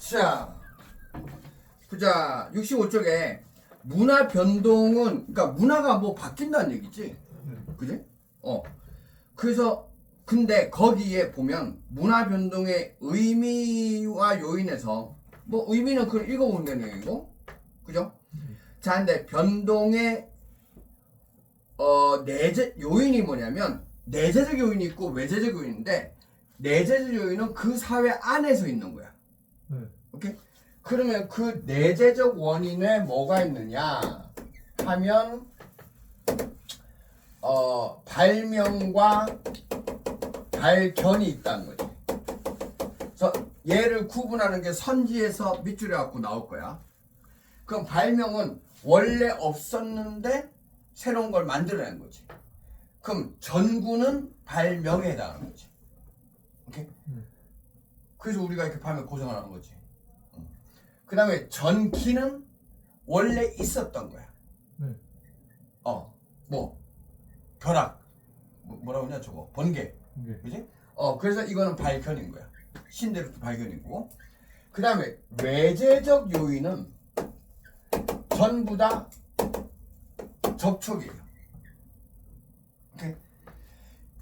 자, 보자. 65쪽에 문화 변동은, 그러니까 문화가 뭐 바뀐다는 얘기지. 그지? 그래서, 근데 거기에 보면 문화 변동의 의미와 요인에서, 뭐 의미는 그걸 읽어보는 게 얘기고, 그죠? 자, 근데 변동의, 내재, 요인이 뭐냐면, 내재적 요인이 있고 외재적 요인인데, 내재적 요인은 그 사회 안에서 있는 거야. 오케이? 그러면 그 내재적 원인에 뭐가 있느냐 하면 발명과 발견이 있다는 거지. 그래서 얘를 구분하는 게 선지에서 밑줄에 갖고 나올 거야. 그럼 발명은 원래 없었는데 새로운 걸 만들어낸 거지. 그럼 전구는 발명에 해당하는 거지. 오케이? 그래서 우리가 이렇게 발명 고생을 하는 거지. 그 다음에 전기는 원래 있었던 거야. 뭐 벼락 뭐라고 하냐 저거 번개. 그지? 그래서 이거는 발견인 거야. 신대로도 발견이고. 그 다음에 외재적 요인은 전부 다 접촉이에요. 오케이?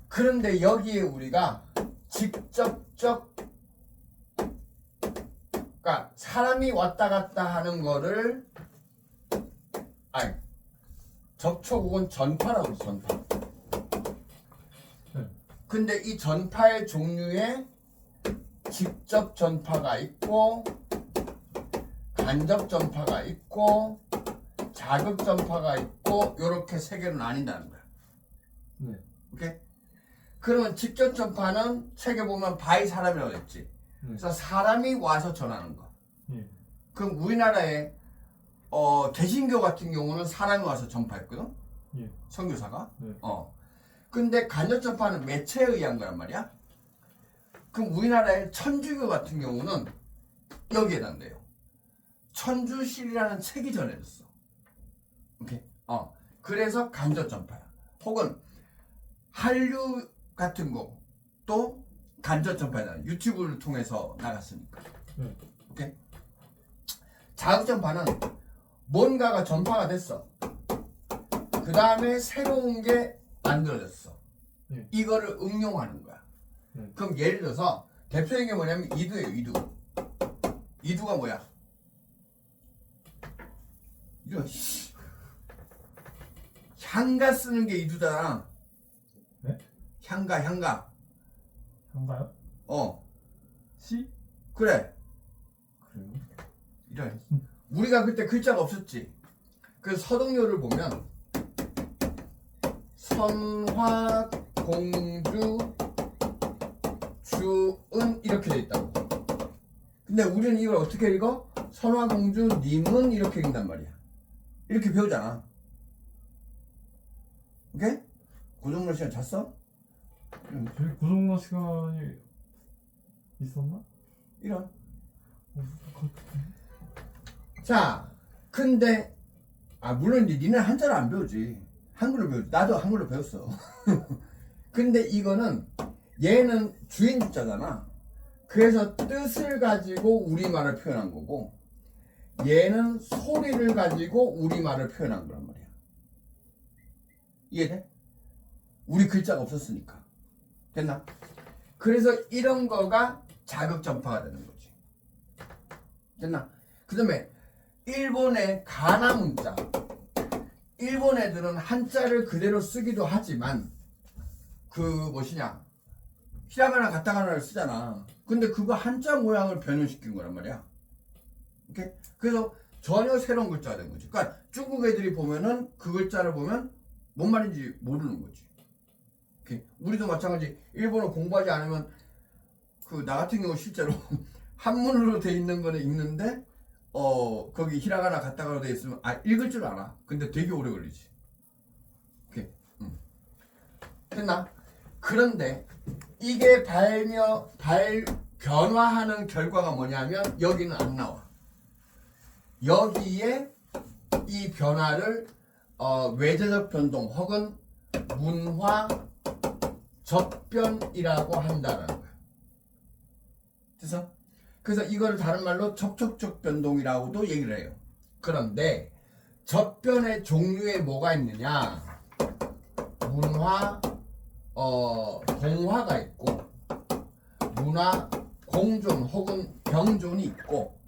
그런데 여기에 우리가 직접적, 그러니까 사람이 왔다 갔다 하는 거를, 아니, 접촉 혹은 전파라고 해서 전파. 근데 이 전파의 종류에 직접 전파가 있고, 간접 전파가 있고, 자극 전파가 있고, 요렇게 세 개로 나뉜다는 거야. 오케이? 그러면 직접 전파는 책에 보면 바이 사람이라고 했지. 그래서 사람이 와서 전하는 거. 그럼 우리나라에 개신교 같은 경우는 사람이 와서 전파했거든. 선교사가. 근데 간접 전파는 매체에 의한 거란 말이야. 그럼 우리나라의 천주교 같은 경우는 여기에 해당돼요. 천주실이라는 책이 전해졌어. 오케이. 그래서 간접 전파야. 혹은 한류 같은 것도 간접 전파다. 유튜브를 통해서 나갔으니까. 오케이. 자극 전파는 뭔가가 전파가 됐어. 그 다음에 새로운 게 만들어졌어. 이거를 응용하는 거야. 그럼 예를 들어서 대표적인 게 뭐냐면 이두예요. 이두. 이두가 뭐야? 이두. 향가 쓰는 게 이두잖아. 네? 향가. 한가요? 시? 그래. 그래요? 이런. 우리가 그때 글자가 없었지. 그래서 서동요를 보면 선화 공주 주은 이렇게 돼 있다고. 근데 우리는 이걸 어떻게 읽어? 선화 공주 님은 이렇게 읽는단 말이야. 이렇게 배우잖아. 오케이? 고정로 시간 잤어? 저희 고정나 시간이 있었나? 이런. 자, 근데 물론 이제 니네 한자를 안 배우지. 한글로 배우지. 나도 한글로 배웠어. 근데 이거는 얘는 주인 주자잖아. 그래서 뜻을 가지고 우리말을 표현한 거고, 얘는 소리를 가지고 우리말을 표현한 거란 말이야. 이해돼? 우리 글자가 없었으니까. 됐나? 그래서 이런 거가 자극 전파가 되는 거지. 됐나? 그 다음에 일본의 가나 문자. 일본 애들은 한자를 그대로 쓰기도 하지만 그 무엇이냐 히라가나 가타카나를 쓰잖아. 근데 그거 한자 모양을 변형시킨 거란 말이야. 오케이? 그래서 전혀 새로운 글자가 된 거지. 그러니까 중국 애들이 보면은 그 글자를 보면 뭔 말인지 모르는 거지. 오케이? 우리도 마찬가지. 일본어 공부하지 않으면 나 같은 경우 실제로 한문으로 돼 있는 거는 읽는데 거기 히라가나 가타카나로 돼 있으면 읽을 줄 알아. 근데 되게 오래 걸리지. 오케이. 됐나? 그런데 이게 변화하는 결과가 뭐냐면 여기는 안 나와. 여기에 이 변화를 외재적 변동 혹은 문화 접변이라고 한다는 거야. 그래서 그래서 이거를 다른 말로 접촉적 변동이라고도 얘기를 해요. 그런데 접변의 종류에 뭐가 있느냐? 문화, 동화가 있고, 문화 공존 혹은 병존이 있고,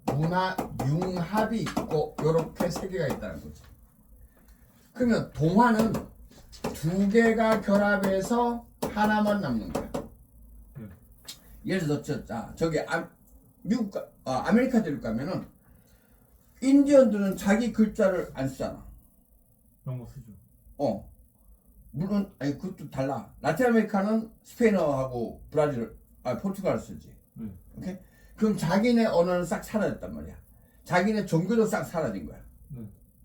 문화 융합이 있고, 요렇게 세 개가 있다는 거지. 그러면 동화는 두 개가 결합해서 하나만 남는 거야. 예를 들어, 저기 미국, 아메리카 대륙 가면은 인디언들은 자기 글자를 안 쓰잖아. 영어 쓰죠. 물론, 아니, 그것도 달라. 라틴 아메리카는 스페인어하고 포르투갈어 쓰지. 오케이? 그럼 자기네 언어는 싹 사라졌단 말이야. 자기네 종교도 싹 사라진 거야.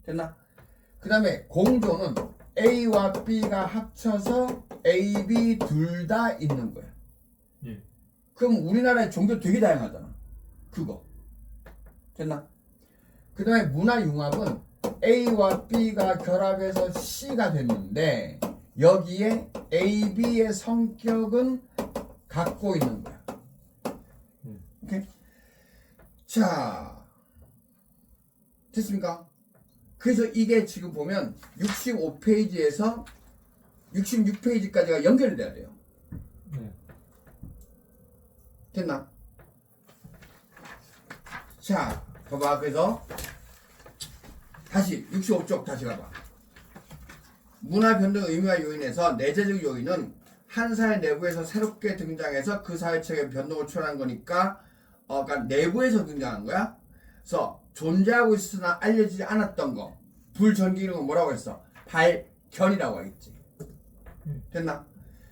됐나? 그 다음에 공조는 A와 B가 합쳐서 A, B 둘 다 있는 거야. 예. 그럼 우리나라의 종교 되게 다양하잖아. 그거. 됐나? 그 다음에 문화융합은 A와 B가 결합해서 C가 됐는데 여기에 A, B의 성격은 갖고 있는 거야. 오케이? 자, 됐습니까? 그래서 이게 지금 보면 65페이지에서 66페이지까지가 연결이 돼야 돼요. 네. 됐나? 자, 봐봐. 그래서 다시 65쪽 다시 가봐. 문화 변동 의미와 요인에서 내재적 요인은 한 사회 내부에서 새롭게 등장해서 그 사회 체계 변동을 초래한 거니까, 그러니까 내부에서 등장한 거야. 그래서 존재하고 있으나 알려지지 않았던 거, 불전기 이런 거 뭐라고 했어? 발견이라고 하겠지. 됐나?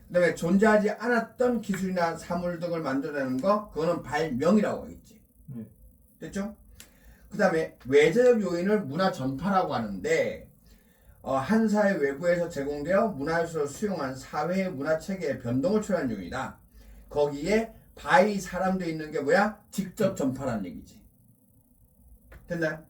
그 다음에 존재하지 않았던 기술이나 사물 등을 만들어내는 거, 그거는 발명이라고 하겠지. 됐죠? 그 다음에 외재적 요인을 문화 전파라고 하는데, 한 사회 외부에서 제공되어 문화예술을 수용한 사회의 문화 체계의 변동을 초래한 요인이다. 거기에 바이 사람도 있는 게 뭐야? 직접 전파라는 얘기지. 됐나요?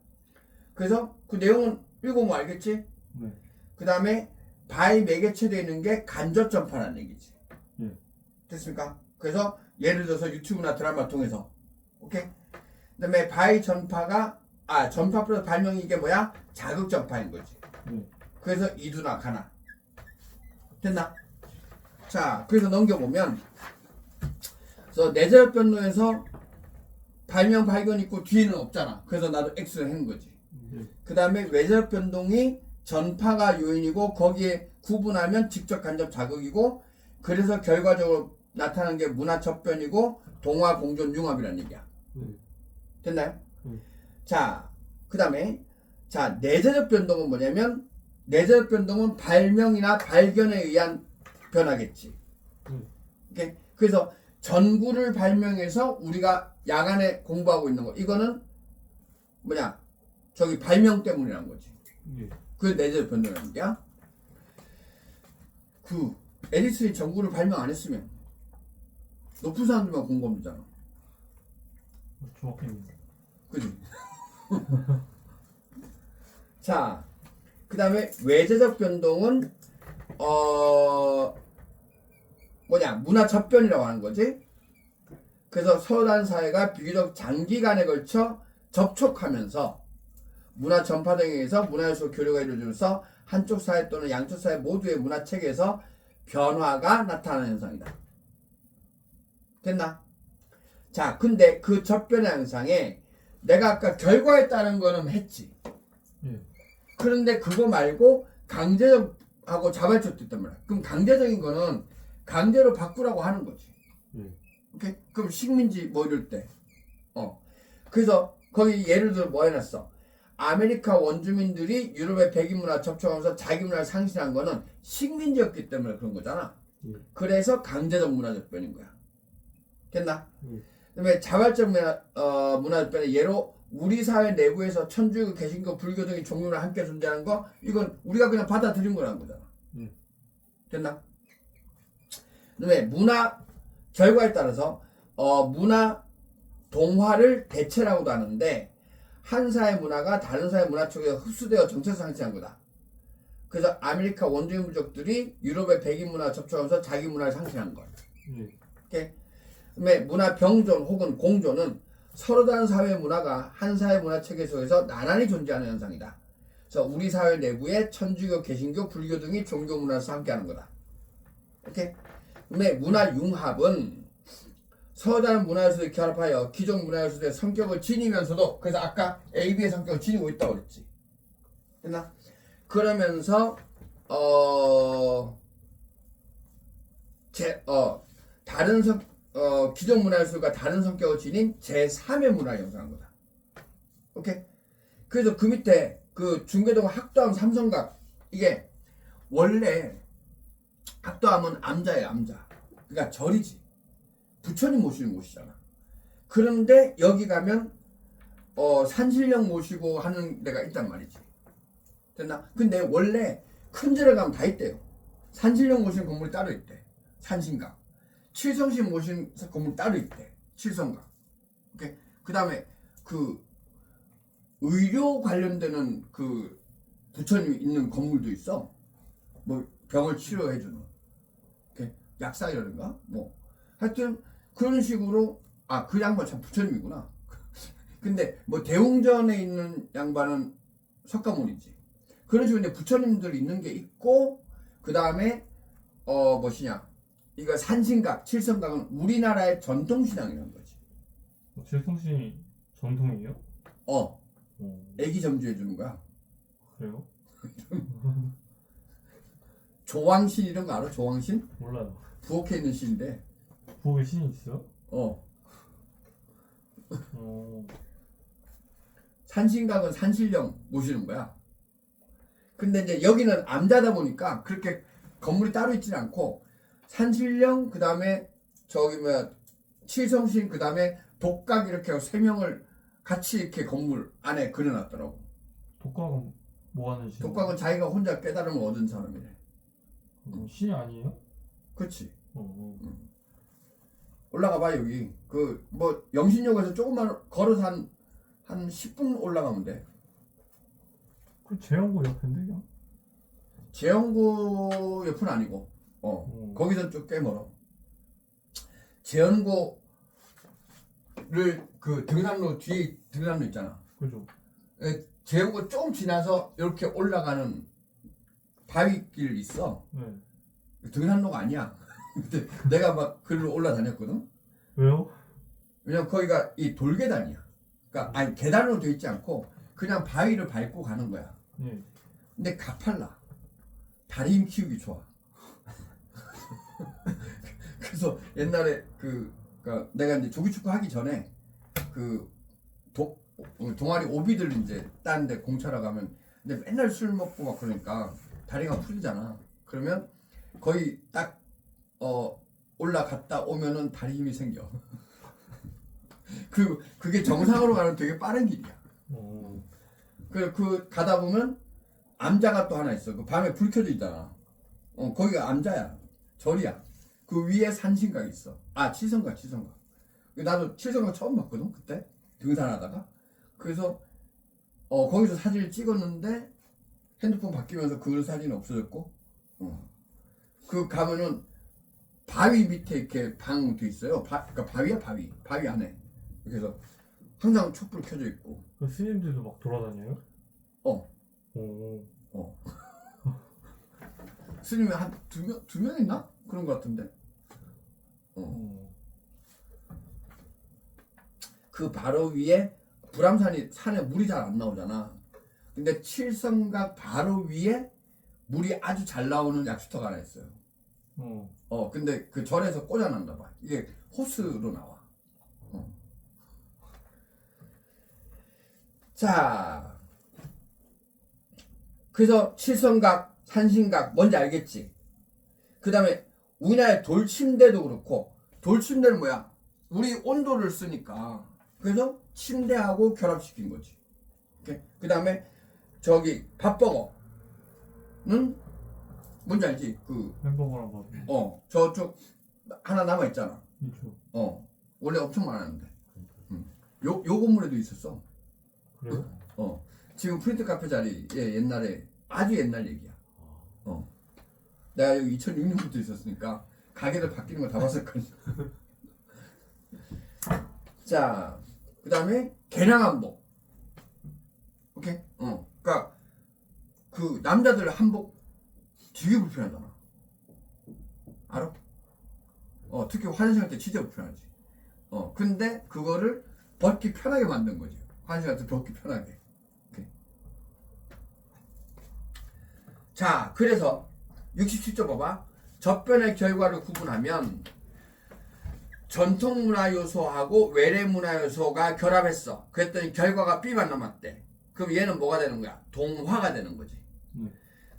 그래서 그 내용은 읽어보면 알겠지? 네. 그 다음에 바이 매개체되어 있는 게 간접 전파라는 얘기지. 예. 됐습니까? 그래서 예를 들어서 유튜브나 드라마 통해서, 오케이? 그 다음에 바이 전파 플러스 발명이 이게 뭐야? 자극 전파인 거지. 그래서 이두나 가나. 됐나? 자, 그래서 넘겨보면, 그래서 내재적 변동에서 발명 발견 있고 뒤에는 없잖아. 그래서 나도 X를 한 거지. 그 다음에 외재적 변동이 전파가 요인이고 거기에 구분하면 직접 간접 자극이고, 그래서 결과적으로 나타나는 게 문화 접변이고 동화 공존 융합이라는 얘기야. 됐나요? 자, 그 다음에 내재적 변동은 뭐냐면, 내재적 변동은 발명이나 발견에 의한 변화겠지. 오케이? 그래서 전구를 발명해서 우리가 야간에 공부하고 있는 거, 이거는 뭐냐? 저기 발명 때문이라는 거지. 그게 내재적 변동이라는 거야. 그 에디슨이 전구를 발명 안 했으면 높은 사람들만 공부하면 되잖아. 정확합니다. 그지? 자, 그 다음에 외재적 변동은 문화 접변이라고 하는 거지. 그래서 서로 다른 사회가 비교적 장기간에 걸쳐 접촉하면서 문화 전파 등에 의해서 문화예술 교류가 이루어지면서 한쪽 사회 또는 양쪽 사회 모두의 문화 체계에서 변화가 나타나는 현상이다. 됐나? 자, 근데 그 접변의 현상에 내가 아까 결과에 따른 거는 했지. 그런데 그거 말고 강제적하고 자발적도 있단 말이야. 그럼 강제적인 거는 강제로 바꾸라고 하는 거지. 오케이? 그럼 식민지 뭐 이럴 때. 그래서 거기 예를 들어 뭐 해놨어? 아메리카 원주민들이 유럽의 백인 문화 접촉하면서 자기 문화를 상실한 거는 식민지였기 때문에 그런 거잖아. 그래서 강제적 문화 접변인 거야. 됐나? 그다음에 자발적 문화 접변의 예로 우리 사회 내부에서 천주교, 개신교, 불교 등의 종교를 함께 존재하는 거, 이건 우리가 그냥 받아들인 거라는 거잖아. 됐나? 그다음에 문화 결과에 따라서 문화 동화를 대체라고도 하는데, 한 사회 문화가 다른 사회 문화 쪽에 흡수되어 정체성 상실한 거다. 그래서 아메리카 원주민 민족들이 유럽의 백인 문화 접촉하면서 자기 문화를 상실한 거. 오케이? 그다음에 문화 병존 혹은 공존은 서로 다른 사회 문화가 한 사회 문화 체계 속에서 나란히 존재하는 현상이다. 그래서 우리 사회 내부에 천주교, 개신교, 불교 등이 종교 문화에서 함께하는 거다. 오케이? 그다음에 문화 융합은 서로 다른 문화 요소를 결합하여 기존 문화 요소의 성격을 지니면서도, 그래서 아까 A, B의 성격을 지니고 있다고 그랬지. 됐나? 그러면서 다른 기존 문화 요소가 다른 성격을 지닌 제3의 문화를 형성한 거다. 오케이? 그래서 그 밑에 그 중계동 학도암 삼성각, 이게 원래 학도암은 암자예요, 암자. 그러니까 절이지. 부처님 모시는 곳이잖아. 그런데 여기 가면 산신령 모시고 하는 데가 있단 말이지. 됐나? 근데 원래 큰 절에 가면 다 있대요. 산신령 모시는 건물이 따로 있대. 산신각. 칠성신 모시는 건물 따로 있대. 칠성각. 오케이. 그 다음에 그 의료 관련되는 그 부처님 있는 건물도 있어. 뭐 병을 치료해주는. 오케이. 약사라든가 뭐 하여튼 그런 식으로. 그 양반 참 부처님이구나. 근데 뭐 대웅전에 있는 양반은 석가모니지. 그런 식으로 이제 부처님들 있는 게 있고, 그 다음에 무엇이냐, 이거 산신각, 칠성각은 우리나라의 전통신앙이라는 거지. 칠성신이 전통이에요? 애기 점주해 주는 거야. 그래요? 조왕신 이런 거 알아? 조왕신? 몰라요. 부엌에 있는 신인데. 부엌에 신이 있어요? 산신각은 산신령 모시는 거야. 근데 이제 여기는 암자다 보니까 그렇게 건물이 따로 있지는 않고, 산신령, 그 다음에 칠성신, 그 다음에 독각, 이렇게 세 명을 같이 이렇게 건물 안에 그려놨더라고. 독각은 뭐 하는 신? 독각은 자기가 혼자 깨달음을 얻은 사람이래. 신이 아니에요? 그렇지. 올라가 봐. 여기 그 뭐 영신역에서 조금만 걸어서 한 10분 올라가면 돼. 그 재영구 옆인데 그냥? 재영구 옆은 아니고 거기서 좀 꽤 멀어. 재영구를 그 등산로 뒤에 등산로 있잖아. 그죠. 재영구 좀 지나서 이렇게 올라가는 바위길 있어. 네. 등산로가 아니야. 근데 내가 막 글로 올라다녔거든. 왜요? 왜냐면 거기가 이 돌계단이야. 그러니까 아니 계단으로 돼 있지 않고 그냥 바위를 밟고 가는 거야. 네. 근데 가팔라. 다리 힘 키우기 좋아. 그래서 옛날에 그러니까 내가 이제 조기축구 하기 전에 그 동아리 오비들 이제 딴데 공차러 가면, 근데 맨날 술 먹고 막 그러니까 다리가 풀리잖아. 그러면 거의 딱 올라갔다 오면은 다리 힘이 생겨. 그게 정상으로 가는 되게 빠른 길이야. 그 가다 보면 암자가 또 하나 있어. 그 밤에 불 켜져 있잖아. 거기가 암자야. 절이야. 그 위에 산신각이 있어. 칠성각. 나도 칠성각 처음 봤거든 그때 등산하다가. 그래서 거기서 사진을 찍었는데 핸드폰 바뀌면서 그 사진이 없어졌고, 그 가면은 바위 밑에 이렇게 방 돼 있어요. 그러니까 바위야, 바위 안에. 그래서 항상 촛불 켜져 있고. 그 스님들도 막 돌아다녀요? 스님이 한 두 명 있나? 그런 것 같은데. 그 바로 위에 불암산이, 산에 물이 잘 안 나오잖아. 근데 칠성각 바로 위에 물이 아주 잘 나오는 약수터가 하나 있어요. 근데 그 절에서 꽂아놨나 봐. 이게 호스로 나와. 자, 그래서 칠성각, 산신각 뭔지 알겠지? 그 다음에 우리나라의 돌침대도 그렇고, 돌침대는 뭐야? 우리 온도를 쓰니까. 그래서 침대하고 결합시킨 거지. 그 다음에 저기 밥버거는 뭔지 알지? 햄버거랑 밥. 저쪽 하나 남아 있잖아. 있죠. 원래 엄청 많았는데. 요 건물에도 있었어. 그래요? 지금 프린트 카페 자리에 옛날에, 아주 옛날 얘기야. 내가 여기 2006년부터 있었으니까 가게들 바뀌는 거 다 봤을 거야. 자, 그 다음에 개량 오케이? 그니까 그 남자들 한복 되게 불편하잖아. 알아? 특히 화장실 갈 때 진짜 불편하지. 근데 그거를 벗기 편하게 만든 거지. 화장실 갈 때 벗기 편하게. 오케이. 자, 그래서 67조 봐봐. 접변의 결과를 구분하면 전통 문화 요소하고 외래 문화 요소가 결합했어. 그랬더니 결과가 B만 남았대. 그럼 얘는 뭐가 되는 거야? 동화가 되는 거지.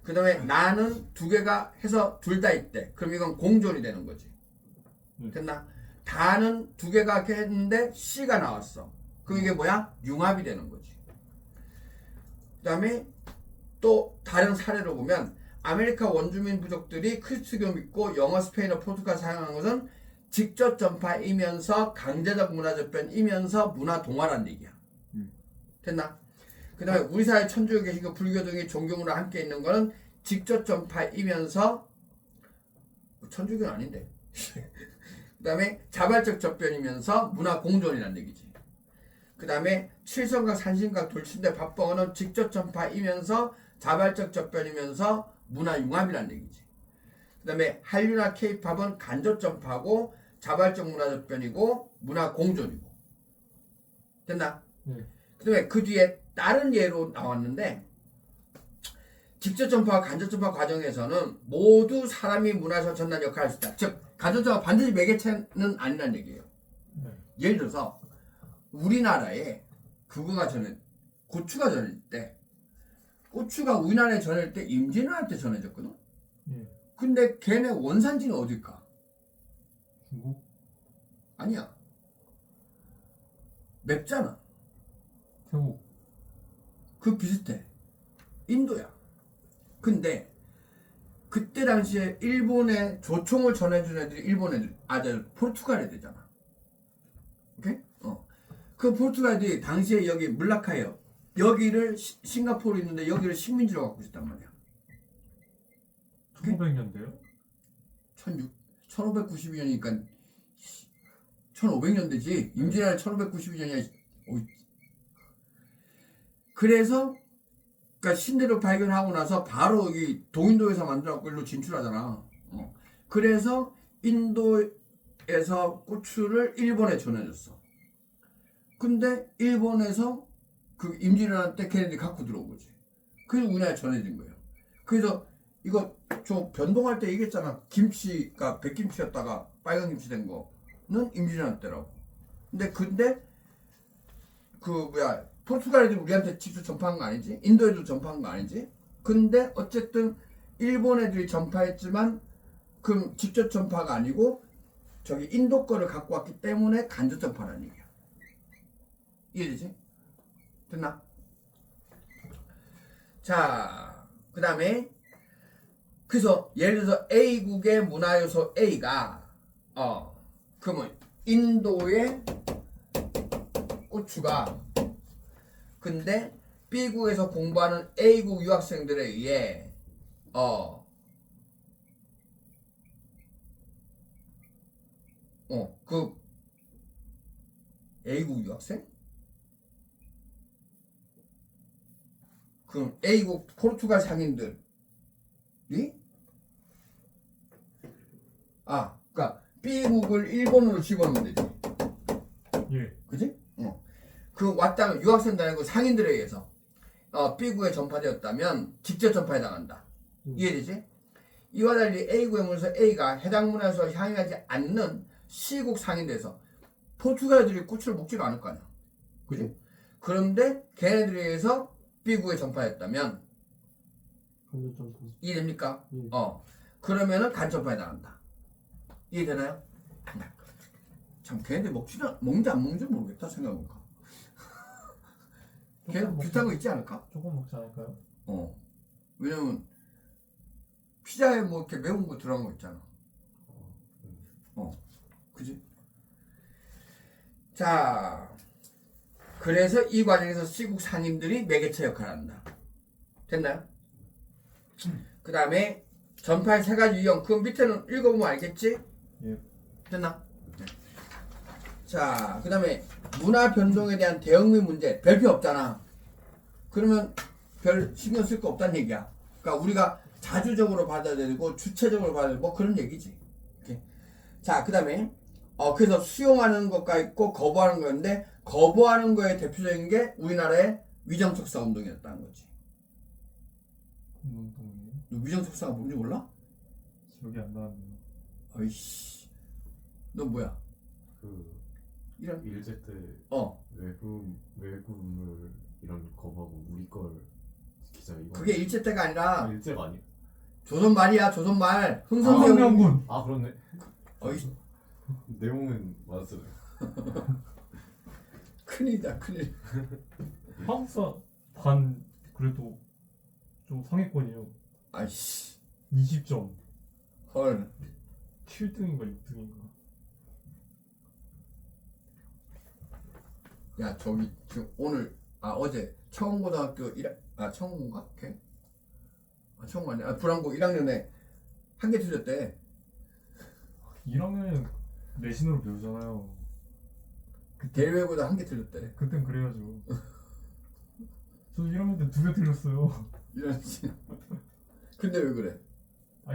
그 다음에 나는 두 개가 해서 둘 다 있대. 그럼 이건 공존이 되는 거지. 됐나? 다는 두 개가 했는데 C가 나왔어. 그럼 이게 뭐야? 융합이 되는 거지. 그 다음에 또 다른 사례로 보면 아메리카 원주민 부족들이 크리스트교 믿고 영어, 스페인어, 포르투갈 사용한 것은 직접 전파이면서 강제적 문화 접변이면서 문화 동화란 얘기야. 됐나? 그 다음에 우리 사회 천주교, 개신교, 불교 등의 종교문화 함께 있는 거는 직접 전파이면서 천주교는 아닌데 그 다음에 자발적 접변이면서 문화 공존이란 얘기지. 그 다음에 칠성각, 산신각, 돌침대, 밥벙어는 직접 전파이면서 자발적 접변이면서 문화 융합이란 얘기지. 그 다음에 한류나 케이팝은 간접 전파고 자발적 문화 접변이고 문화 공존이고. 됐나? 그 다음에 그 뒤에 다른 예로 나왔는데 직접 전파와 간접 전파 과정에서는 모두 사람이 문화에서 전달 역할을 할 수 있다. 즉 간접 전파 반드시 매개체는 아니란 얘기예요. 예를 들어서 우리나라에 그거가 고추가 전해질 때 고추가 우리나라에 전해질 때 임진왜란때 전해졌거든. 근데 걔네 원산지는 어딜까? 중국? 아니야. 맵잖아. 태국? 그 비슷해. 인도야. 근데 그때 당시에 일본에 조총을 전해준 애들이 일본 애들, 포르투갈 애들이잖아. 오케이? 그 포르투갈 애들이 당시에 여기 물라카예요. 여기를 싱가포르 있는데 여기를 식민지로 갖고 있었단 말이야. 1500년대요? 1592년이니까 1500년대지. 임진왜란 1592년이야. 그래서 그러니까 신대륙 발견하고 나서 바로 여기 동인도에서 만들어갖고 일로 진출하잖아. 그래서 인도에서 고추를 일본에 전해줬어. 근데 일본에서 그 임진왜란 때 걔네들이 갖고 들어온 거지. 그래서 우리나라에 전해진 거예요. 그래서 이거 저 변동할 때 얘기했잖아. 김치가 백김치였다가 빨간 김치 된 거는 임진왜란 때라고. 근데 그 뭐야 포르투갈 애들 우리한테 직접 전파한 거 아니지? 인도 애들 전파한 거 아니지? 근데 어쨌든 일본 애들이 전파했지만 그럼 직접 전파가 아니고 저기 인도 거를 갖고 왔기 때문에 간접 전파라는 얘기야. 이해되지? 됐나? 자, 그 다음에 그래서 예를 들어서 A국의 문화요소 A가 그러면 인도의 고추가 근데 B국에서 공부하는 A국 유학생들에 의해 그 A국 유학생? 그럼 A국 포르투갈 상인들이 그러니까 B국을 일본으로 집어넣으면 되지. 예. 그지? 그 왔다면 유학생도 아니고 상인들에 의해서 B국에 전파되었다면 직접 전파에 당한다. 이해되지? 이와 달리 A국의 문서 A가 해당 문화에서 향유하지 않는 C국 상인들에서 포르투갈들이 고추를 먹지도 않을 거 아니야. 그지? 그런데 걔네들에 의해서 B국에 전파했다면 이해됩니까? 그러면은 간접파에 당한다. 이해되나요? 참 걔네들 먹는지 안 먹는지 모르겠다 생각해보니까. 걔는 비슷한 거 있지 않을까? 조금 먹지 않을까요? 왜냐면 피자에 뭐 이렇게 매운 거 들어간 거 있잖아. 그지? 자, 그래서 이 과정에서 시국 상인들이 매개체 역할을 한다. 됐나요? 그 다음에 전파의 세 가지 유형. 그 밑에는 읽어보면 알겠지? 예. 됐나? 네. 자, 그 다음에 문화 변동에 대한 대응 및 문제 별표 없잖아. 그러면 별 신경 쓸 거 없다는 얘기야. 그러니까 우리가 자주적으로 받아들이고 주체적으로 받아들이고 뭐 그런 얘기지. 이렇게. 자, 그 다음에 그래서 수용하는 것가 있고 거부하는 거였는데 거부하는 거에 대표적인 게 우리나라의 위정척사 운동이었다는 거지. 운동이에요? 너 위정척사가 뭔지 몰라? 기억이 안 나는데요. 아이씨, 너 뭐야? 그 이런 일제 때 외국물 이런 거하고 우리 걸 기자 이거 그게 일제 때가 아니라 일제가 아니야? 조선 말이야. 조선 말. 흥선대원. 황명군. 아 그렇네. 어이, 내용은 맞았어요. 큰일이다, 큰일. 한국사 반 그래도 좀 상위권이에요. 아이씨, 20점. 헐. 7등인가 6등인가. 야, 저기 지금 오늘 어제 청원고등학교 청원고인가? 걔? 청원고 아니야? 불안고 1학년에 한 개 틀렸대. 1학년에 내신으로 배우잖아요. 대외보다 한 개 틀렸대. 그땐 그래야죠. 저 1학년 때 2개 틀렸어요. 이런 씨. 근데 왜 그래?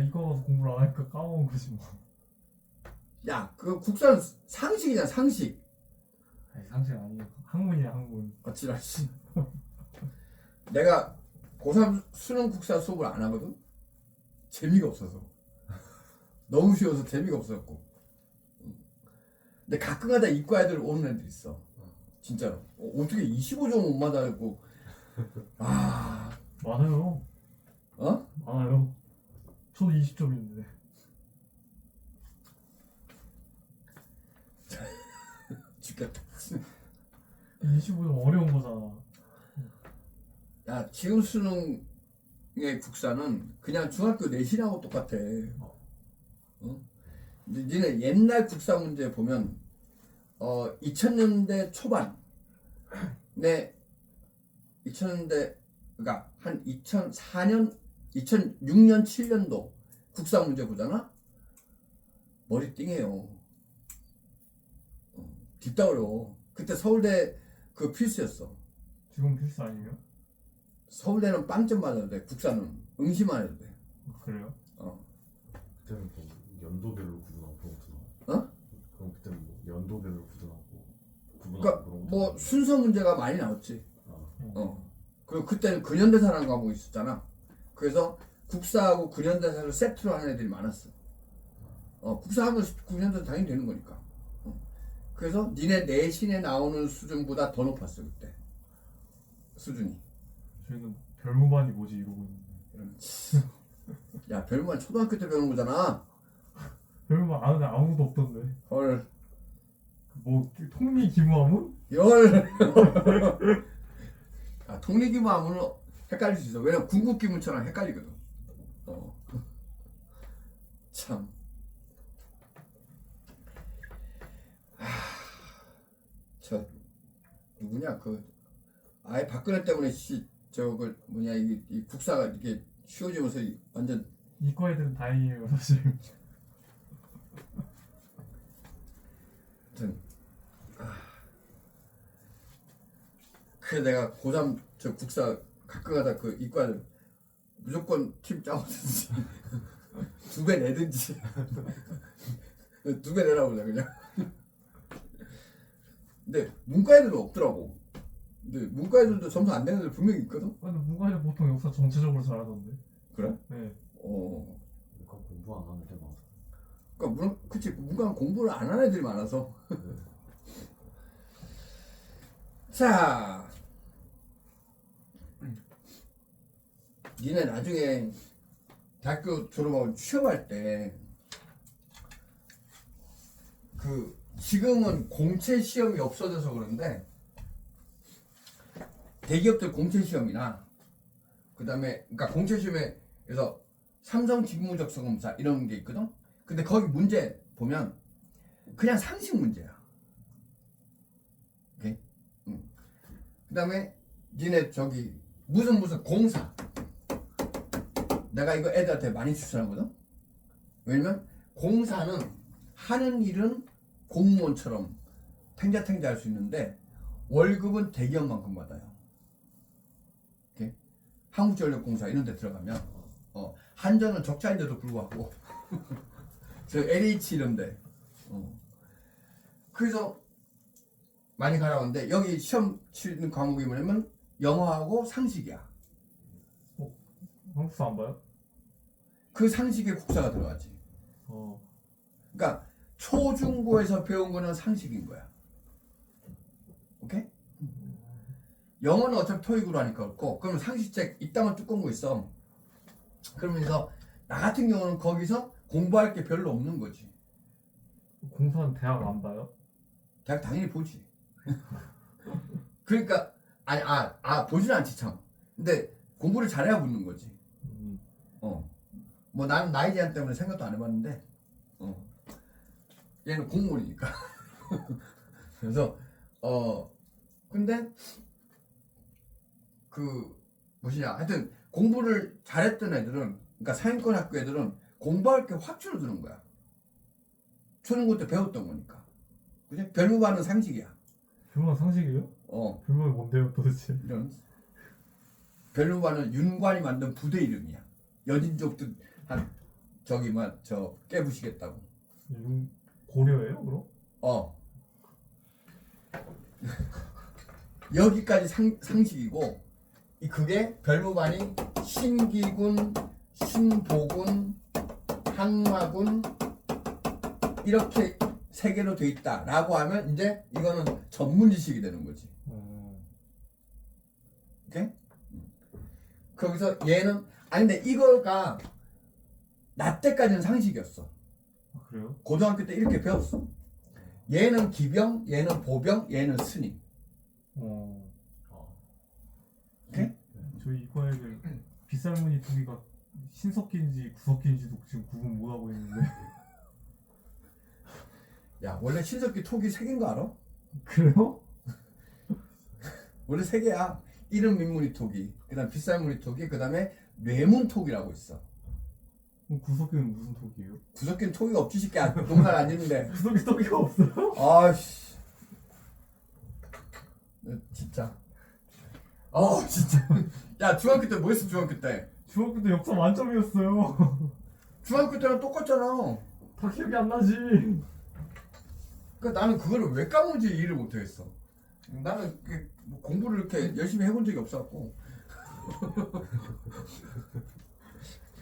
이거 공부를 안 하니까 까먹은 거지 뭐. 야, 그 국사는 상식이잖아, 상식. 상식 아니에요. 학문이야 학문. 어찌라 씨. 내가 고3 수능 국사 수업을 안 하거든? 재미가 없어서. 너무 쉬워서 재미가 없었고. 근데 가끔가다 이과 애들 오는 애들 있어. 진짜로. 어떻게 25점 못 맞아갖고. 많아요. 많아요. 저도 20점인데. 죽겠다. 25점 어려운 거잖아. 야, 지금 수능의 국사는 그냥 중학교 내신하고 똑같아. 니네 옛날 국사 문제 보면 2000년대 초반에 2000년대 그러니까 한 2004년 2006년 7년도 국사 문제 보잖아. 머리 띵해요. 딥다 어려워. 그때 서울대 그 필수였어. 지금 필수 아니에요? 서울대는 빵점 맞아도 돼. 국사는 응시만 해도 돼. 그래요? 그때는 뭐 연도별로 구분하고 그런 것도 어? 나와. 그럼 그때는 뭐 연도별로 구분하고 그러니까 그런 것도 뭐 나와. 순서 문제가 많이 나왔지. 어. 그리고 그때는 근현대사라는 과목이 있었잖아. 그래서 국사하고 근현대사를 세트로 하는 애들이 많았어. 국사하면 근현대사 당연히 되는 거니까. 그래서 니네 내신에 나오는 수준보다 더 높았어 그때. 수준이. 저희는 별무반이 뭐지 이러고 있는데. 야, 별만 초등학교 때 배우는 거잖아. 별무반 아는 애 아무도 없던데. 헐. 뭐 통리 기무하문? 열. 통리기무 하면 헷갈릴 수 있어. 왜냐면 궁극기문처럼 헷갈리거든. 참. 저 누구냐 아예 박근혜 때문에 저걸 뭐냐 이 국사가 이렇게 쉬워지면서 완전 이과 애들은 다행이에요 사실. 하여튼 그래 내가 고3 저 국사 가끔가다 그 이과를 무조건 팀 짜오든지 2배 내든지 2배 내라고 그냥. 근데 문과 애들은 없더라고. 근데 문과 애들도 점수 안 되는 애들 분명히 있거든. 근데 문과 애들 보통 역사 전체적으로 잘하던데. 그래? 네. 그러니까 공부 안 하는 애들 많아. 그러니까 그치 문과는 공부를 안 하는 애들이 많아서. 자, 니네 나중에 대학교 졸업하고 취업할 때 지금은 공채 시험이 없어져서 그런데 대기업들 공채 시험이나 그다음에 그러니까 공채 시험에 그래서 삼성 직무적성검사 이런 게 있거든. 근데 거기 문제 보면 그냥 상식 문제야. 오케이? 그다음에 니네 저기 무슨 공사. 내가 이거 애들한테 많이 추천하거든. 왜냐면 공사는 하는 일은 공무원처럼 탱자탱자 할 수 있는데 월급은 대기업만큼 받아요. 이렇게 한국전력공사 이런 데 들어가면 한전은 적자인데도 불구하고 저 LH 이런데 그래서 많이 가라오는데 여기 시험 치는 과목이 뭐냐면 영어하고 상식이야. 한국사 안 봐요? 그 상식에 국사가 들어가지. 그러니까 초중고에서 배운 거는 상식인 거야. 오케이? 영어는 어차피 토익으로 하니까 없고 그러면 상식책 이따만 두꺼운 거 있어. 그러면서 나 같은 경우는 거기서 공부할 게 별로 없는 거지. 공사는 대학 안 봐요? 대학 당연히 보지. 그러니까 아니 보지는 않지 참. 근데 공부를 잘해야 붙는 거지. 뭐 나는 나이 제한 때문에 생각도 안 해봤는데 얘는 공무원이니까. 그래서 근데 그 뭐시냐 하여튼 공부를 잘했던 애들은 그러니까 상위권 학교 애들은 공부할 게 확 줄어드는 거야. 초중고 때 배웠던 거니까. 그지? 별무반은 상식이야. 별무반 상식이에요? 별무반이 뭔데요 도대체? 이런 별무반은 윤관이 만든 부대 이름이야. 여진족들 한 저기 저 깨부시겠다고. 고려예요 그럼? 여기까지 상식이고 그게 별무반이 신기군, 신보군, 항마군 이렇게 세 개로 돼 있다라고 하면 이제 이거는 전문 지식이 되는 거지. 오케이? 거기서 얘는 근데 이거가 나 때까지는 상식이었어. 그래요? 고등학교 때 이렇게 배웠어. 얘는 기병, 얘는 보병, 얘는 스님. 오케이? 저희 이과 애들 빗살무늬 두기가 신석기인지 구석기인지도 지금 구분 못하고 있는데. 야 원래 신석기 톡이 세 개인 거 알아? 그래요? 원래 세 개야. 이름 민무늬 톡이, 그다음 빗살무늬 톡이, 그다음에 뇌문 톡이라고 있어. 그럼 구석기는 무슨 톡이에요? 구석기는 톡이 없지 새끼야. 농사를 안 짓는데. 구석기 톡이가 없어요? 아씨. 진짜. 진짜. 야 중학교 때 뭐 했어 중학교 때? 중학교 때 역사 만점이었어요. 중학교 때랑 똑같잖아. 다 기억이 안 나지. 그러니까 나는 그거를 왜 까먹은지 이해를 못하겠어. 나는 뭐 공부를 이렇게 열심히 해본 적이 없었고.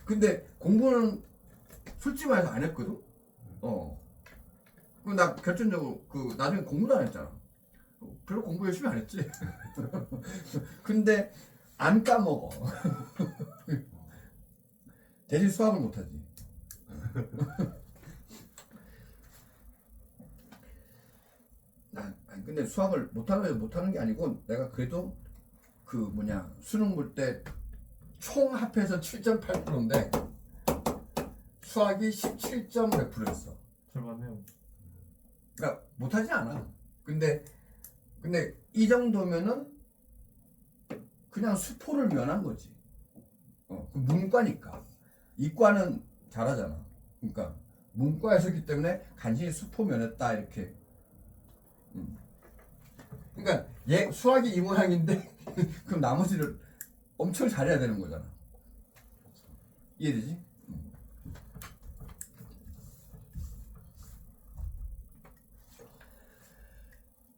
근데 공부는 솔직히 말해서 안 했거든. 나 결정적으로 나중에 공부도 안 했잖아. 별로 공부 열심히 안 했지. 근데 안 까먹어. 대신 수학을 못하지. 근데 수학을 못하는 게 아니고 내가 그래도 수능 볼 때 총 합해서 7.8%인데 수학이 17점 몇 프로였어. 잘 맞네요. 그러니까 못하지 않아. 근데 이 정도면은 그냥 수포를 면한 거지. 문과니까. 이과는 잘하잖아. 그러니까 문과였었기 때문에 간신히 수포 면했다 이렇게. 그러니까 얘 수학이 이 모양인데 그럼 나머지를 엄청 잘해야 되는 거잖아. 이해되지?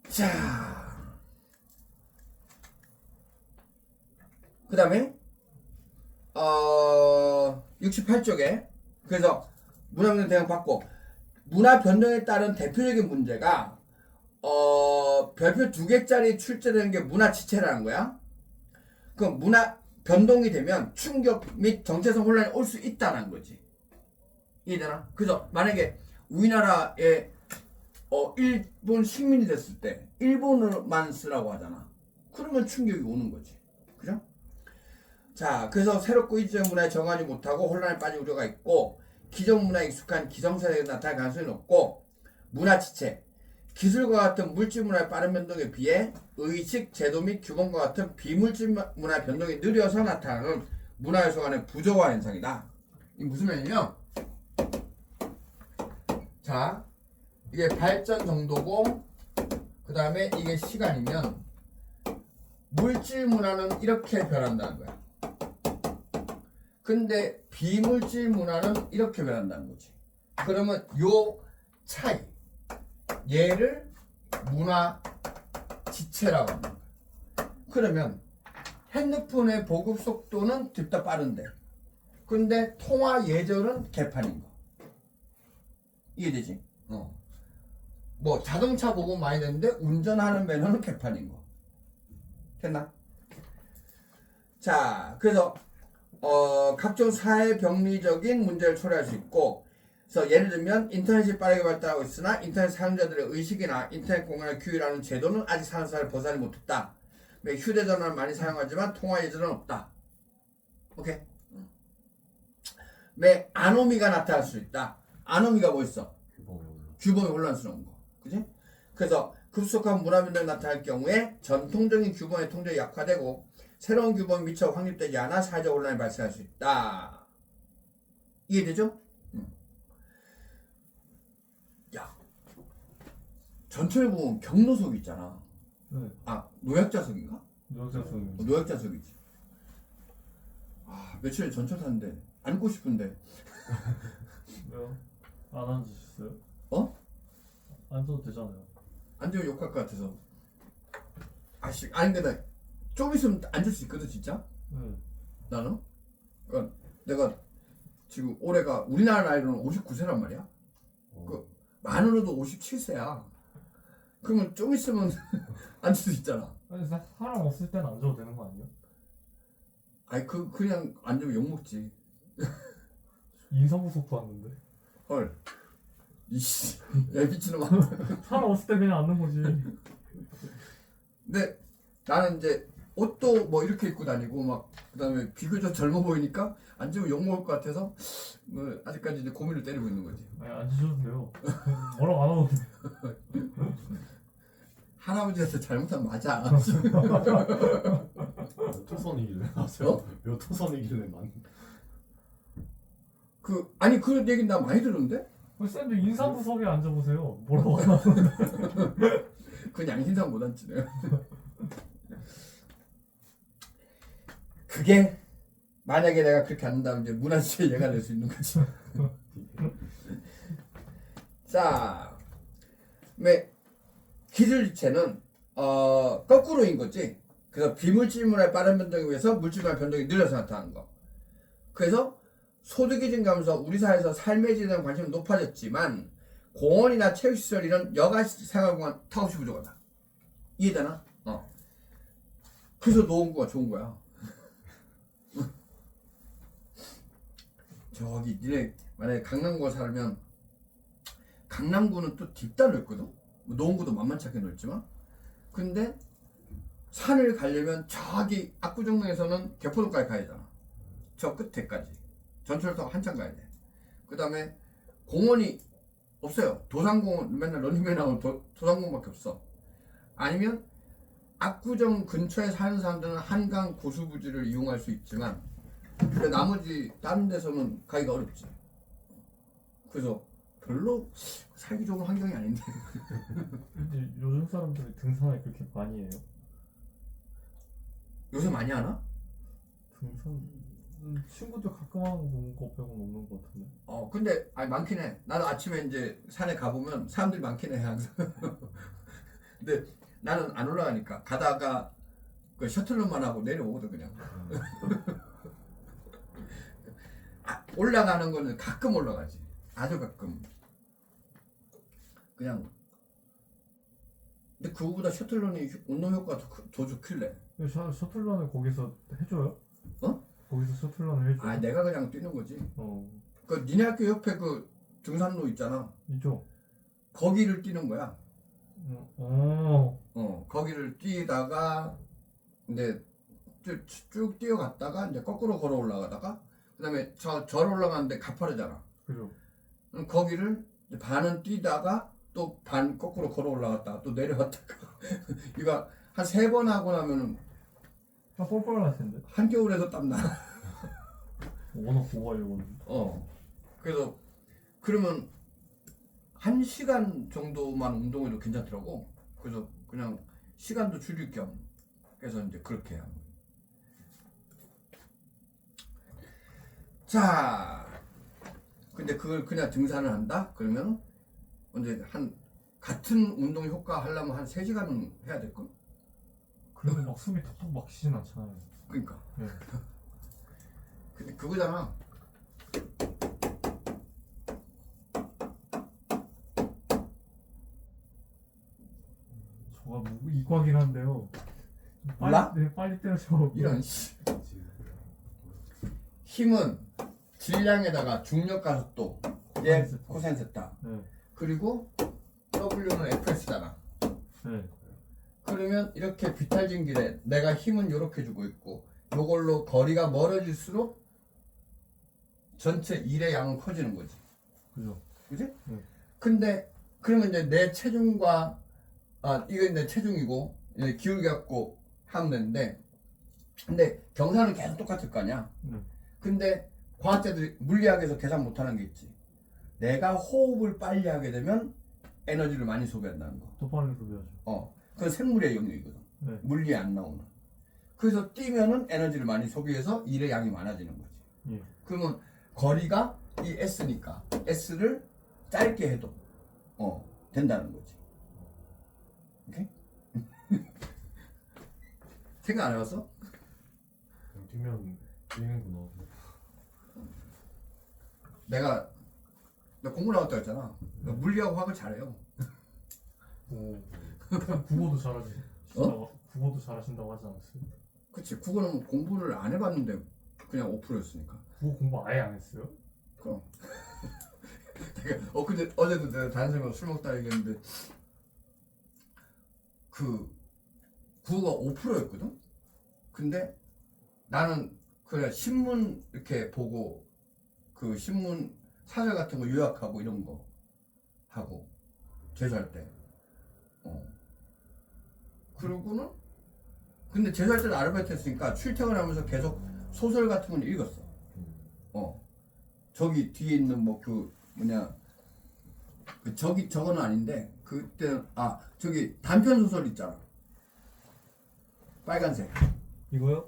자, 그 다음에 68쪽에 그래서 문화변동 대응 받고 문화 변동에 따른 대표적인 문제가 별표 2개짜리 출제되는 게 문화지체라는 거야. 그럼 문화 변동이 되면 충격 및 정체성 혼란이 올 수 있다는 거지. 이해되나? 그죠? 만약에 우리나라에 일본 식민이 됐을 때 일본어만 쓰라고 하잖아. 그러면 충격이 오는 거지. 그죠? 자, 그래서 새롭고 이주적 문화에 정하지 못하고 혼란에 빠질 우려가 있고 기존 문화에 익숙한 기성세대가 나타날 가능성이 높고 문화지체 기술과 같은 물질 문화의 빠른 변동에 비해 의식, 제도 및 규범과 같은 비물질 문화의 변동이 느려서 나타나는 문화 요소 간의 부조화 현상이다. 이게 무슨 말이냐면 자, 이게 발전 정도고 그 다음에 이게 시간이면 물질 문화는 이렇게 변한다는 거야. 근데 비물질 문화는 이렇게 변한다는 거지. 그러면 요 차이, 얘를 문화 지체라고 하는 거야. 그러면 핸드폰의 보급 속도는 둘 다 빠른데, 근데 통화 예절은 개판인 거. 이해되지? 뭐 자동차 보급 많이 되는데 운전하는 매너는 개판인 거. 됐나? 자, 그래서 각종 사회 병리적인 문제를 초래할 수 있고, 그래서 예를 들면 인터넷이 빠르게 발달하고 있으나 인터넷 사용자들의 의식이나 인터넷 공간을 규율하는 제도는 아직 산업사회를 벗어나지 못했다. 휴대전화를 많이 사용하지만 통화 예절은 없다. 오케이? 왜 아노미가 나타날 수 있다. 아노미가 뭐 있어? 규범이 혼란스러운 거. 그지? 그래서 급속한 문화 변동이 나타날 경우에 전통적인 규범의 통제가 약화되고 새로운 규범이 미처 확립되지 않아 사회적 혼란이 발생할 수 있다. 이해되죠? 야, 전철 보면 경로석 있잖아. 네. 아, 노약자석인가? 노약자석이. 노약자석이지. 아, 며칠 전에 전철 탔는데 앉고 싶은데. 왜요? 안 앉으셨어요? 어? 앉아도 되잖아요. 앉으면 욕할 것 같아서. 아씨, 아니 근데 좀 있으면 앉을 수 있거든 진짜. 네. 나는. 그러니까 내가 지금 올해가 우리나라 나이로는 59세란 말이야. 그 만으로도 57세야. 그러면 좀 있으면 앉을 수 있잖아. 아니 사람 없을 때는 앉아도 되는 거 아니에요? 아니 그냥 앉으면 욕 먹지. 인사부속도 왔는데. 헐. 이씨, 야 미친놈아. 사람 없을 때 그냥 앉는 거지. 근데 나는 이제 옷도 뭐 이렇게 입고 다니고 막 그다음에 비교적 젊어 보이니까 앉으면 욕 먹을 것 같아서 뭐 아직까지 이제 고민을 때리고 있는 거지. 아니 앉으셔도 돼요. 뭐라고 안 하도 돼. 할아버지한테 잘못하면 맞아. 몇 호선이길래 아세요? 몇 호선이길래 아니 그런 얘기 나 많이 들었는데? 쌤도 인사부석에 앉아보세요. 뭐라고 안 하도 돼. 그건 양심상 못 앉지네. 그게 만약에 내가 그렇게 앉는다면 이제 문화주의 예가 될 수 있는 거지. 자, 기술지체는 거꾸로인 거지. 그래서 비물질 문화의 빠른 변동에 의해서 물질 문화 변동이 늘어서 나타나는 거. 그래서 소득이 증가하면서 우리 사회에서 삶의 질에 대한 관심은 높아졌지만 공원이나 체육시설 이런 여가 생활공간 턱없이 부족하다. 이해되나? 그래서 노원구가 좋은 거야. 저기 니네 만약에 강남구가 살면 강남구는 또 뒷달로 있거든. 노원구도 만만치 않게 넓지만 근데 산을 가려면 저기 압구정동에서는 개포도까지 가야 되잖아. 저 끝에까지 전철 타고 한참 가야 돼. 그 다음에 공원이 없어요. 도산공원 맨날 런닝맨 하고 도산공원밖에 없어. 아니면 압구정 근처에 사는 사람들은 한강 고수부지를 이용할 수 있지만 근데 나머지 다른 데서는 가기가 어렵지. 그래서 별로 살기 좋은 환경이 아닌데. 근데 요즘 사람들이 등산을 그렇게 많이 해요? 요새 많이 하나? 등산 친구들 가끔 하는 거 빼고는 없는 것 같은데. 근데 아니 많긴 해. 나도 아침에 이제 산에 가보면 사람들이 많긴 해 항상. 근데 나는 안 올라가니까 가다가 그 셔틀런만 하고 내려오거든 그냥. 올라가는 거는 가끔 올라가지. 아주 가끔. 그냥. 근데 그거보다 셔틀런이 운동 효과가 더 좋길래. 셔틀런을 거기서 해줘요? 거기서 셔틀런을 해줘요? 아 내가 그냥 뛰는 거지. 그 니네 학교 옆에 그 등산로 있잖아. 있죠. 거기를 뛰는 거야. 거기를 뛰다가 이제 쭉 뛰어갔다가 이제 거꾸로 걸어 올라가다가 그다음에 절 올라가는데 가파르잖아. 그죠. 그럼 거기를 이제 반은 뛰다가 또 반 거꾸로 걸어 올라갔다가 또 내려왔다가 이거 한 3번 하고 나면은 뻘뻘 날 텐데. 한겨울에도 땀나. 워낙 고가려고. 그래서 그러면 1시간 정도만 운동해도 괜찮더라고. 그래서 그냥 시간도 줄일 겸 해서 이제 그렇게 하는 거예요. 자, 근데 그걸 그냥 등산을 한다? 그러면 언제 한 같은 운동 효과 하려면 한 3시간은 해야 될걸? 그래도 막 숨이 턱턱 막히진 않잖아요. 그러니까. 네. 근데 그거잖아. 저가 뭐 이과긴 한데요. 좀 몰라? 네, 빨리 때려서. 이런 힘은 질량에다가 중력 가속도 얘 코사인 코사인 세타. 네. 그리고 W는 FS잖아. 네. 그러면 이렇게 비탈진 길에 내가 힘은 이렇게 주고 있고 요걸로 거리가 멀어질수록 전체 일의 양은 커지는 거지. 그죠. 그지? 네. 근데 그러면 이제 내 체중과 이건 내 체중이고 이제 기울기 갖고 하면 되는데 근데 경사는 계속 똑같을 거 아니야. 네. 근데 과학자들이 물리학에서 계산 못하는 게 있지. 내가 호흡을 빨리 하게 되면 에너지를 많이 소비한다는 거. 또 빨리 소비하죠. 그건 생물의 영역이거든. 네. 물리에 안 나오는. 그래서 뛰면은 에너지를 많이 소비해서 일의 양이 많아지는 거지. 예. 그러면 거리가 이 S니까 S를 짧게 해도 된다는 거지. 오케이? 생각 안 해봤어? 그냥 뛰면 뛰는구나. 나 공부 나왔다 했잖아. 나 물리하고 화학을 잘해요. 오. 국어도 국어도 잘하신다고 하지 않았어요? 그치. 국어는 공부를 안 해봤는데 그냥 5%였으니까. 국어 공부 아예 안 했어요? 그럼. 근데 어제도 내가 다른 사람하고 술 먹다 얘기했는데 그 국어가 5%였거든. 근데 나는 그냥 신문 이렇게 보고 그 신문 사설 같은 거 요약하고 이런 거 하고 재수할 때. 그러고는 근데 재수할 때는 아르바이트 했으니까 출퇴근하면서 계속 소설 같은 건 읽었어. 저기 뒤에 있는 뭐 그 뭐냐 저거는 아닌데 그때는 저기 단편 소설 있잖아. 빨간색. 이거요?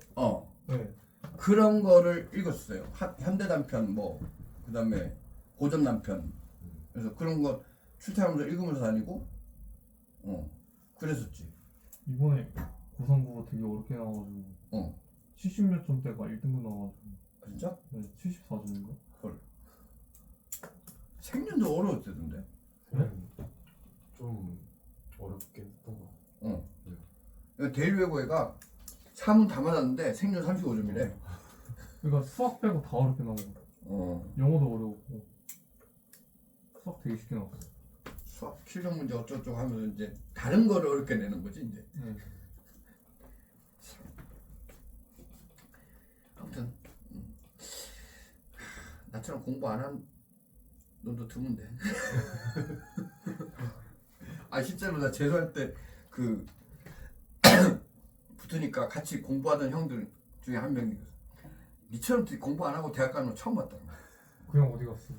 네. 그런 거를 읽었어요. 현대 단편 뭐 그다음에 고전 단편. 그래서 그런 거 출퇴하면서 읽으면서 다니고 그랬었지. 이번에 고3 국어 되게 어렵게 나와가지고 70몇 점대가 1등급 나와가지고 진짜? 네, 74점인가? 헐. 생년도 어려웠대던데. 좀 어렵게 했던 거. 데일 외고애가 3문 다 맞았는데 생년 35점이래. 그러니까 수학 빼고 다 어렵게 나오고 영어도 어려웠고 수학 되게 쉽게 나왔어. 수학 필력 문제 어쩌고저쩌고 하면서 이제 다른 거를 어렵게 내는 거지 이제. 네. 아무튼 나처럼 공부 안 한 놈도 드문데. 실제로 나 재수할 때 그 붙으니까 같이 공부하던 형들 중에 한 명이 니처럼 공부 안 하고 대학 가는 거 처음 봤다. 그 형 어디 갔어?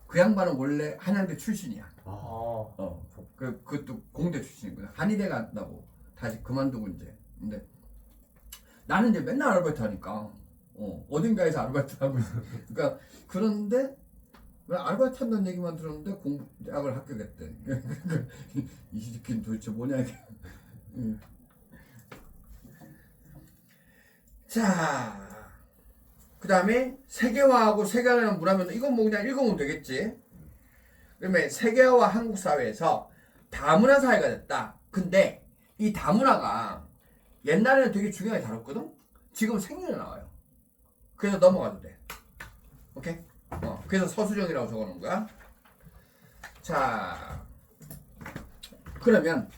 그 양반은 원래 한양대 출신이야. 아. 그것도 공대 출신이구나. 한의대 간다고 다시 그만두고 이제. 근데 나는 이제 맨날 아르바이트 하니까 어딘가에서 아르바이트 하고 있어. 그러니까 그런데 아르바이트 한다는 얘기만 들었는데 대학을 합격했대. 이 새끼는 도대체 뭐냐 이게. 자, 그 다음에 세계화하고 세계화라는 문화면 이건 뭐 그냥 읽으면 되겠지. 그러면 세계화와 한국 사회에서 다문화 사회가 됐다. 근데 이 다문화가 옛날에는 되게 중요하게 다뤘거든. 지금 생년에 나와요. 그래서 넘어가도 돼. 오케이? 그래서 서술형이라고 적어놓은 거야. 자, 그러면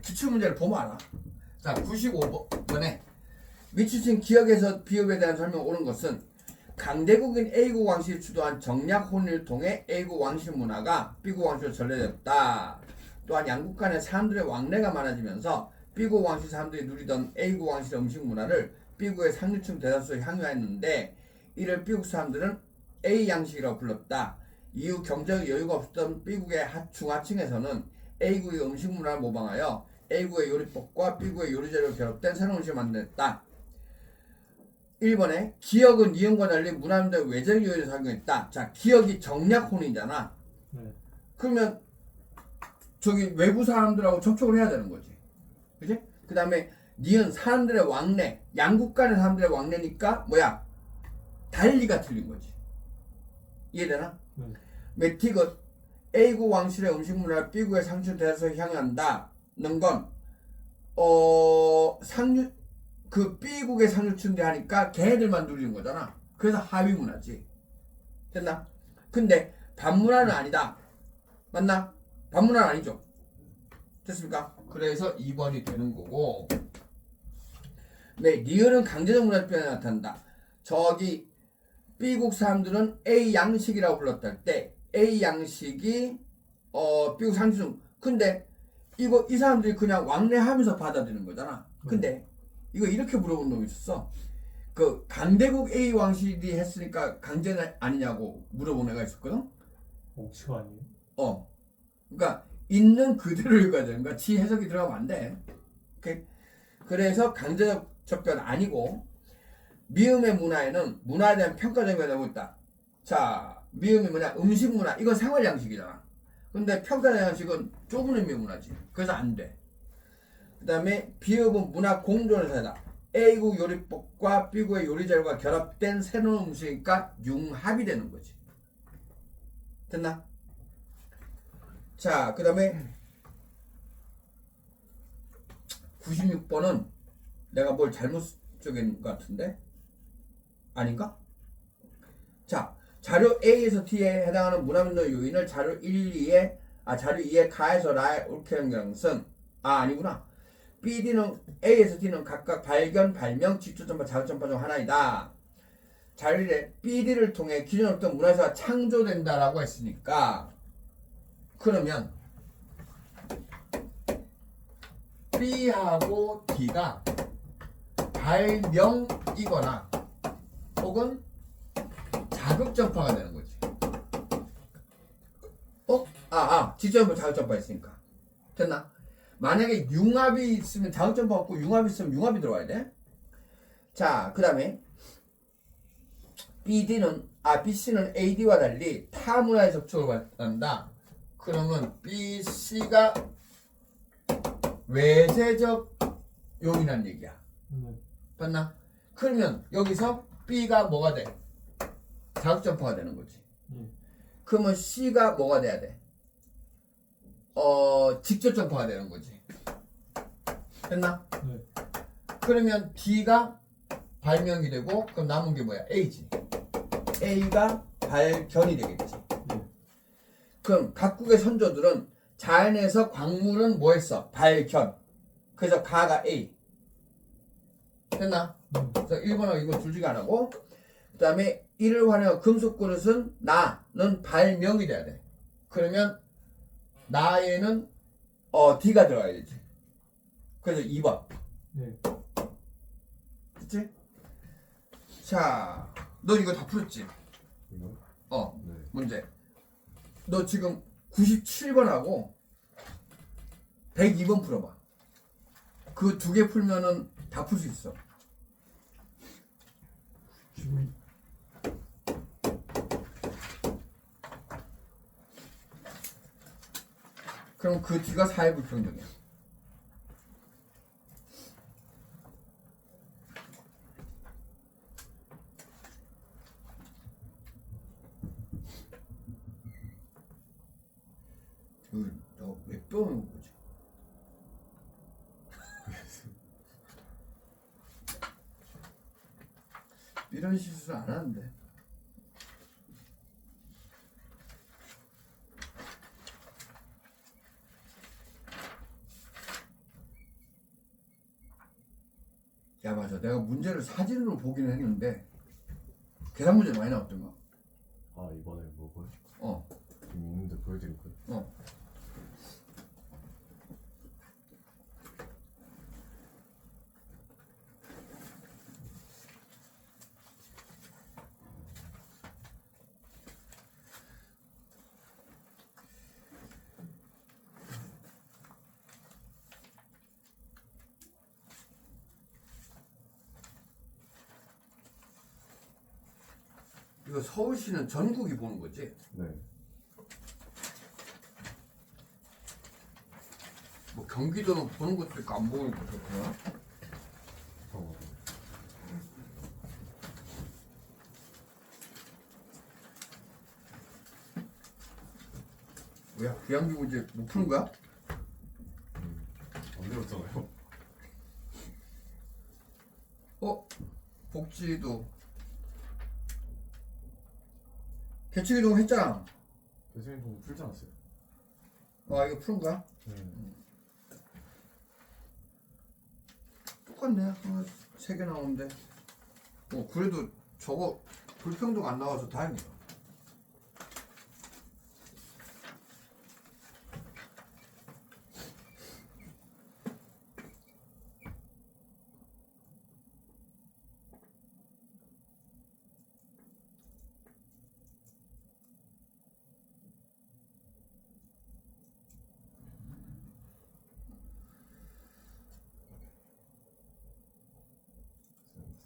기출문제를 보면 알아. 자, 95번에 미치신 기억에서 비읍에 대한 설명 옳은 것은 강대국인 A국 왕실이 주도한 정략 혼인을 통해 A국 왕실 문화가 B국 왕실로 전래되었다. 또한 양국 간의 사람들의 왕래가 많아지면서 B국 왕실 사람들이 누리던 A국 왕실의 음식 문화를 B국의 상류층 대다수에 향유했는데 이를 B국 사람들은 A 양식이라고 불렀다. 이후 경제적 여유가 없었던 B국의 중하층에서는 A국의 음식 문화를 모방하여 A국의 요리법과 B국의 요리재료로 결합된 새로운 음식을 만들었다. 1번에 기역은 이음과 달리 문화민족 외적 요리를 사용했다. 자, 기역이 정략 혼이잖아. 네. 그러면 저기 외부 사람들하고 접촉을 해야 되는 거지. 그지? 그 다음에 니은 사람들의 왕래, 양국 간의 사람들의 왕래니까 뭐야? 달리가 틀린 거지. 이해되나? 네. 메틱은 A국 왕실의 음식 문화를 B국의 상추대에서 향유한다는 건 상류 그 B국의 상류층대 하니까 걔네들만 누리는 거잖아. 그래서 하위 문화지. 됐나? 근데 반문화는 아니다. 맞나? 반문화는 아니죠. 됐습니까? 그래서 2번이 되는 거고. 네, 리을은 강제적 문화적 변화에 나타난다. 저기 B국 사람들은 A 양식이라고 불렀을 때 A 양식이 B국 상류층. 근데 이 사람들이 그냥 왕래하면서 받아들이는 거잖아. 근데 이거 이렇게 물어본 놈이 있었어. 그 강대국 A 왕실이 했으니까 강제는 아니냐고 물어본 애가 있었거든. 억지가 아니에요? 그러니까 있는 그대로 읽어야 되는 거야. 지 해석이 들어가면 안 돼. 오케이? 그래서 강제적 접변 아니고 미음의 문화에는 문화에 대한 평가적인 면이 있다. 자, 미음이 뭐냐? 음식 문화. 이건 생활 양식이잖아. 근데 평가적 양식은 좁은 의미의 문화지. 그래서 안 돼. 그 다음에 비읍은 문화 공존의 사이다. A국 요리법과 B국의 요리재료가 결합된 새로운 음식이니까 융합이 되는 거지. 됐나? 자, 그 다음에 96번은 내가 뭘 잘못 적인 것 같은데? 아닌가? 자, 자료 A에서 T에 해당하는 문화민족 요인을 자료 1, 2에 자료 2에 가에서 라에 옳게 한 것은 아니구나. B, D는 A에서 T는 각각 발견, 발명, 직접점파, 자극점파 중 하나이다. 자료 1에 B, D를 통해 기존 없던 문화사가 창조된다라고 했으니까 그러면 B하고 D가 발명이거나 혹은 자극전파가 되는 거지. 직접적으로 자극전파 있으니까. 됐나? 만약에 융합이 있으면 자극전파 없고 융합이 있으면 융합이 들어와야 돼. 자, 그 다음에 BC는 AD와 달리 타 문화의 접촉을 받는다. 그러면 BC가 외세적 요인이란 얘기야. 맞나? 그러면 여기서 B가 뭐가 돼? 자극전파가 되는 거지. 그러면 C가 뭐가 돼야 돼? 직접전파가 되는 거지. 됐나? 네. 그러면 D가 발명이 되고 그럼 남은 게 뭐야? A지. A가 발견이 되겠지. 그럼 각국의 선조들은 자연에서 광물은 뭐 했어? 발견. 그래서 가가 A. 됐나? 그래서 1번하고 이거 둘중에 안 하고 그 다음에 이를 활용한 금속 그릇은 나는 발명이 돼야 돼. 그러면 나에는 D가 들어가야 되지. 그래서 2번. 네. 됐지? 자, 너 이거 다 풀었지? 이거? 네. 문제. 너 지금 97번하고 102번 풀어봐. 그 두 개 풀면은 다 풀 수 있어. 지금 그럼 그 뒤가 4의 불평등이야. 너 왜 빼오는 거지? 이런 실수를 안 하는데. 야, 맞아. 내가 문제를 사진으로 보기는 했는데 계산 문제 많이 나왔던가? 이번에 뭐고요? 어. 지금 있는데 보여드릴 거예요? 이거 서울시는 전국이 보는 거지? 네. 뭐 경기도는 보는 것도 있고 안 보는 것도 있구나. 어, 뭐야 귀향기 문제 못 푸는 거야? 안 되었잖아요. 복지도 개척이동 했잖아. 교수님 좀 풀지 않았어요? 이거 푸는 거야? 네. 똑같네. 하나 3개 나오는데. 그래도 저거 불평등 안 나와서 다행이다.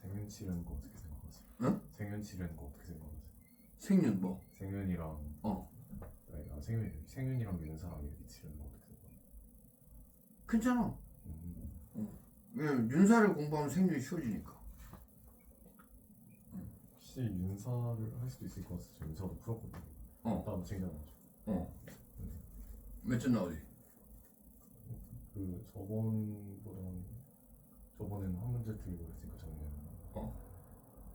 생윤치라는 거 어떻게 생각하세요? 응? 생윤치라는 거 어떻게 생각하세요? 생년 뭐? 생윤이랑 생윤이랑 윤사랑 이렇게 치르는 거 어떻게 생각하세요? 괜찮아. 음, 왜냐면 윤사를 공부하면 생년이 쉬워지니까. 혹시 윤사를 할 수도 있을 것 같아서 저 윤사도 풀었거든요. 따로 챙겨놔가지고. 몇 점 나오지? 그 저번에는 한 문제 틀리고 그랬으니까 작년에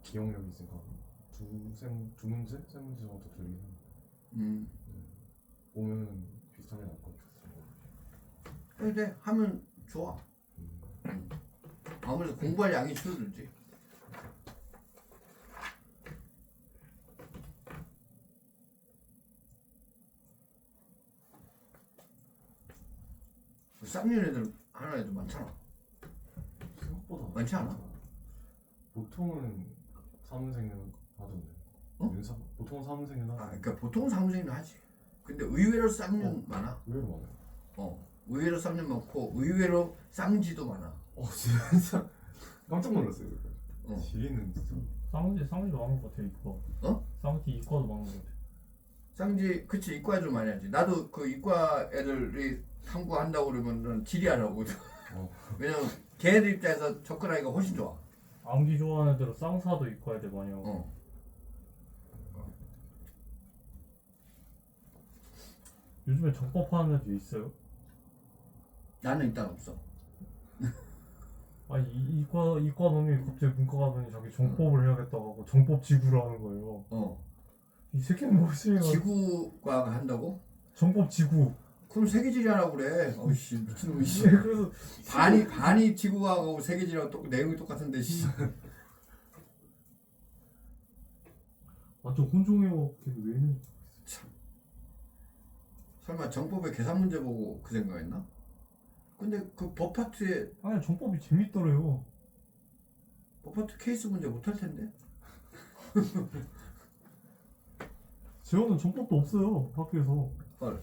기억력이 있으니까 두 문제? 세 문제 정도 틀리긴 한데 보면은 비슷하게 나올 것 같았어요. 근데 하면 좋아. 아무래도 공부할 양이 줄어들지. 쌍년 애들 하는 애들 많잖아. 생각보다 많지 않아? 보통은 사문생은 하던데. 윤사 보통은 사문생은 하던데. 그러니까 보통 사무생은 하지. 근데 의외로 쌍년 많아. 의외로 많아요. 의외로 쌍년 많고 의외로 쌍지도 많아. 진짜 깜짝 놀랐어요. 지리는 진짜. 쌍지도 많은 것 같아요 이과. 쌍지 이과도 많은 것 같아요. 쌍지 그치 이과 애들 많이 하지. 나도 그 이과 애들이 탐구한다고 그러면 지리하라고. 왜냐면 걔네들 입장에서 접근하기가 훨씬 좋아. 암기 좋아하는 애들은 쌍사도 이과 애들 많이 하고. 요즘에 정법하는 애들 있어요? 나는 일단 없어. 아니 이과 놈이 갑자기 문과 가더니 자기 정법을 해야겠다고 하고 정법 지구를 하는 거예요. 이 새끼는 뭐지? 지구과학 한다고? 정법 지구. 그럼 세계지리 하라고 그래. 어이씨 미친놈이. 그래서 반이 지구과학하고 세계지리하고 내용이 똑같은데 씨. 완전 혼종해요. 걔는 왜 있는지. 설마 정법의 계산 문제 보고 그 생각했나? 근데 그 법 파트에 아니 정법이 재밌더래요. 법 파트 케이스 문제 못할 텐데. 재원은 정법도 없어요 학교에서. 헐.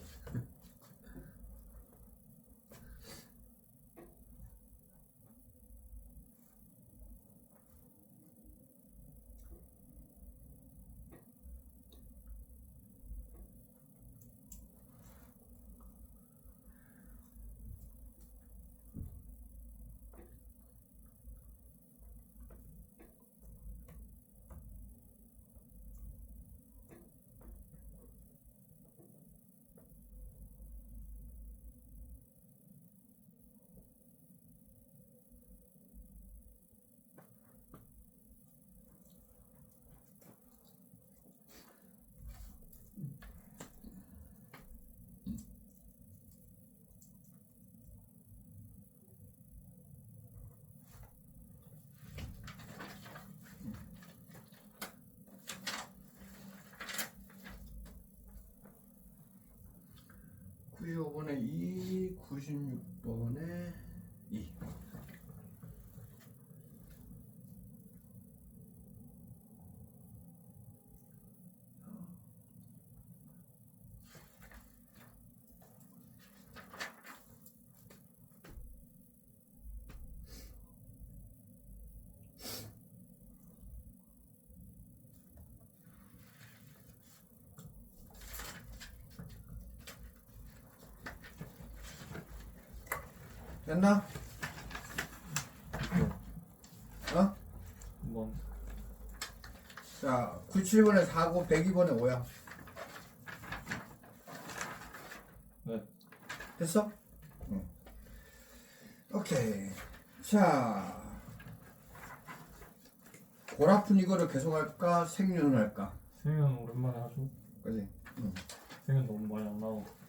(95번에 2) (96번에 2) 됐나? 어? 한번 자, 97번에 4고 102번에 5야. 네. 됐어? 응. 오케이. 자, 골아픈 이거를 계속 할까? 생륜을 할까? 생연 오랜만에 하죠. 그지? 응. 생연 너무 많이 안 나오고.